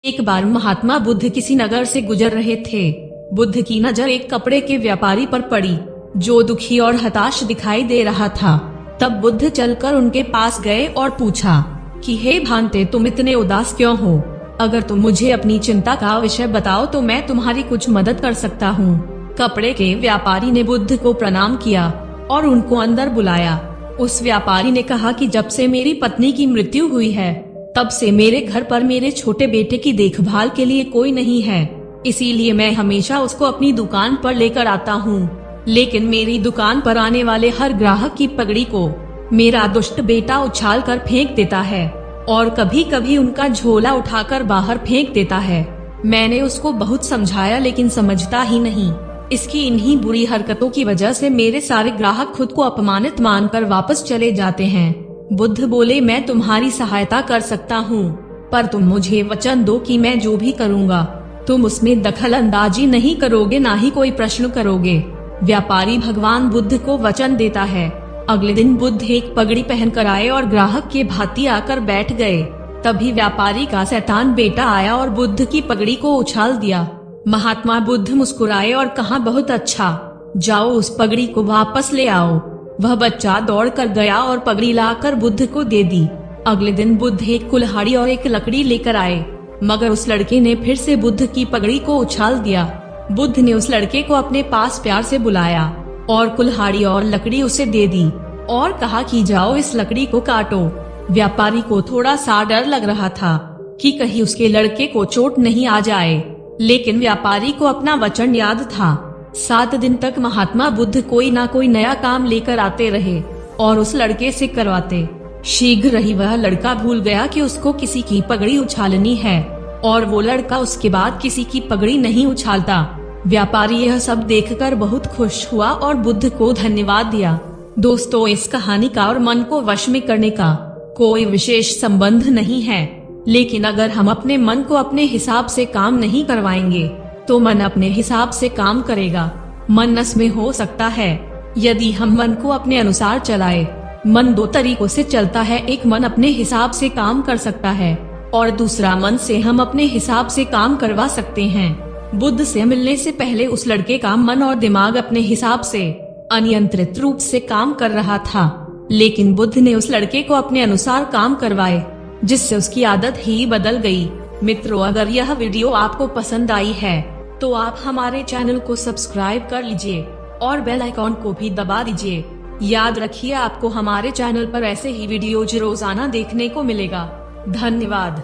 एक बार महात्मा बुद्ध किसी नगर से गुजर रहे थे। बुद्ध की नजर एक कपड़े के व्यापारी पर पड़ी, जो दुखी और हताश दिखाई दे रहा था। तब बुद्ध चलकर उनके पास गए और पूछा कि हे भांते, तुम इतने उदास क्यों हो? अगर तुम मुझे अपनी चिंता का विषय बताओ तो मैं तुम्हारी कुछ मदद कर सकता हूँ। कपड़े के व्यापारी ने बुद्ध को प्रणाम किया और उनको अंदर बुलाया। उस व्यापारी ने कहा कि जब से मेरी पत्नी की मृत्यु हुई है, तब से मेरे घर पर मेरे छोटे बेटे की देखभाल के लिए कोई नहीं है। इसीलिए मैं हमेशा उसको अपनी दुकान पर लेकर आता हूँ। लेकिन मेरी दुकान पर आने वाले हर ग्राहक की पगड़ी को मेरा दुष्ट बेटा उछाल कर फेंक देता है और कभी कभी उनका झोला उठाकर बाहर फेंक देता है। मैंने उसको बहुत समझाया लेकिन समझता ही नहीं। इसकी इन्हीं बुरी हरकतों की वजह से मेरे सारे ग्राहक खुद को अपमानित मानकर वापस चले जाते हैं। बुद्ध बोले, मैं तुम्हारी सहायता कर सकता हूँ, पर तुम मुझे वचन दो कि मैं जो भी करूँगा तुम उसमें दखल अंदाजी नहीं करोगे, ना ही कोई प्रश्न करोगे। व्यापारी भगवान बुद्ध को वचन देता है। अगले दिन बुद्ध एक पगड़ी पहनकर आए और ग्राहक के भांति आकर बैठ गए। तभी व्यापारी का शैतान बेटा आया और बुद्ध की पगड़ी को उछाल दिया। महात्मा बुद्ध मुस्कुराए और कहा, बहुत अच्छा, जाओ उस पगड़ी को वापस ले आओ। वह बच्चा दौड़कर गया और पगड़ी लाकर बुद्ध को दे दी। अगले दिन बुद्ध एक कुल्हाड़ी और एक लकड़ी लेकर आए, मगर उस लड़के ने फिर से बुद्ध की पगड़ी को उछाल दिया। बुद्ध ने उस लड़के को अपने पास प्यार से बुलाया और कुल्हाड़ी और लकड़ी उसे दे दी और कहा कि जाओ इस लकड़ी को काटो। व्यापारी को थोड़ा सा डर लग रहा था कि कहीं उसके लड़के को चोट नहीं आ जाए, लेकिन व्यापारी को अपना वचन याद था। 7 दिन तक महात्मा बुद्ध कोई ना कोई नया काम लेकर आते रहे और उस लड़के से करवाते। शीघ्र ही वह लड़का भूल गया कि उसको किसी की पगड़ी उछालनी है और वो लड़का उसके बाद किसी की पगड़ी नहीं उछालता। व्यापारी यह सब देखकर बहुत खुश हुआ और बुद्ध को धन्यवाद दिया। दोस्तों, इस कहानी का और मन को वश में करने का कोई विशेष संबंध नहीं है, लेकिन अगर हम अपने मन को अपने हिसाब से काम नहीं करवाएंगे तो मन अपने हिसाब से काम करेगा। मन नस में हो सकता है यदि हम मन को अपने अनुसार चलाए। मन 2 तरीकों से चलता है, एक मन अपने हिसाब से काम कर सकता है और दूसरा मन से हम अपने हिसाब से काम करवा सकते हैं। बुद्ध से मिलने से पहले उस लड़के का मन और दिमाग अपने हिसाब से अनियंत्रित रूप से काम कर रहा था, लेकिन बुद्ध ने उस लड़के को अपने अनुसार काम करवाए, जिससे उसकी आदत ही बदल गई। मित्रों, अगर यह वीडियो आपको पसंद आई है तो आप हमारे चैनल को सब्सक्राइब कर लीजिए और बेल आइकॉन को भी दबा दीजिए। याद रखिए, आपको हमारे चैनल पर ऐसे ही वीडियोज रोजाना देखने को मिलेगा। धन्यवाद।